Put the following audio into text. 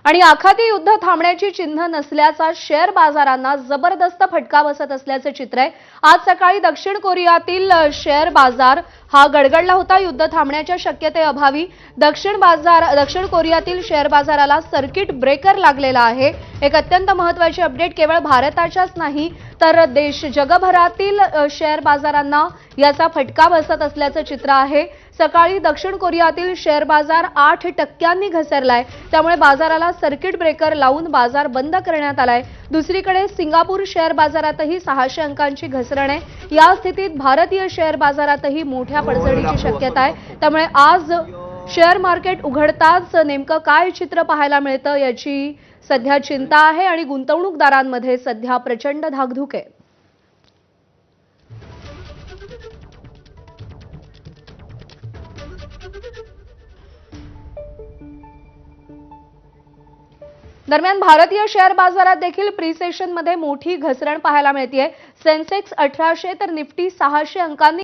आणि आखाती युद्ध थांबण्याची चिन्ह नसल्याचा शेअर बाजारांना जबरदस्त फटका बसत असल्याचे चित्र आहे। आज सकाळी दक्षिण कोरियातील शेअर बाजार हा गडगडला होता। युद्ध थांबण्याच्या शक्यतेअभावी दक्षिण कोरियातील शेअर बाजाराला सर्किट ब्रेकर लागलेला आहे। एक अत्यंत महत्त्वाची अपडेट, केवळ भारताच्याच नाही तर जगभरातील शेअर बाजारांना याचा फटका बसत असल्याचे चित्र आहे। सकाळी दक्षिण कोरियातील शेअर बाजार 8% घसरलाय, त्यामुळे बाजाराला सर्किट ब्रेकर लावून बाजार बंद करण्यात आलाय। दुसरीकडे सिंगापूर शेअर बाजारातही 600 अंकांची घसरण आहे। या स्थितीत भारतीय शेअर बाजारातही मोठ्या पडझडीची शक्यता आहे। त्यामुळे आज शेअर मार्केट उघडताच नेमकं काय चित्र पाहायला मिळतं याची सध्या चिंता आहे आणि गुंतवणूकदारांमध्ये सध्या प्रचंड धाकधूक आहे। दरम्यान भारतीय शेअर बाजारात देखील प्री सेशन मध्ये मोठी घसरण पाहायला मिळते। सेन्सेक्स 1800 तर निफ्टी 600 अंकांनी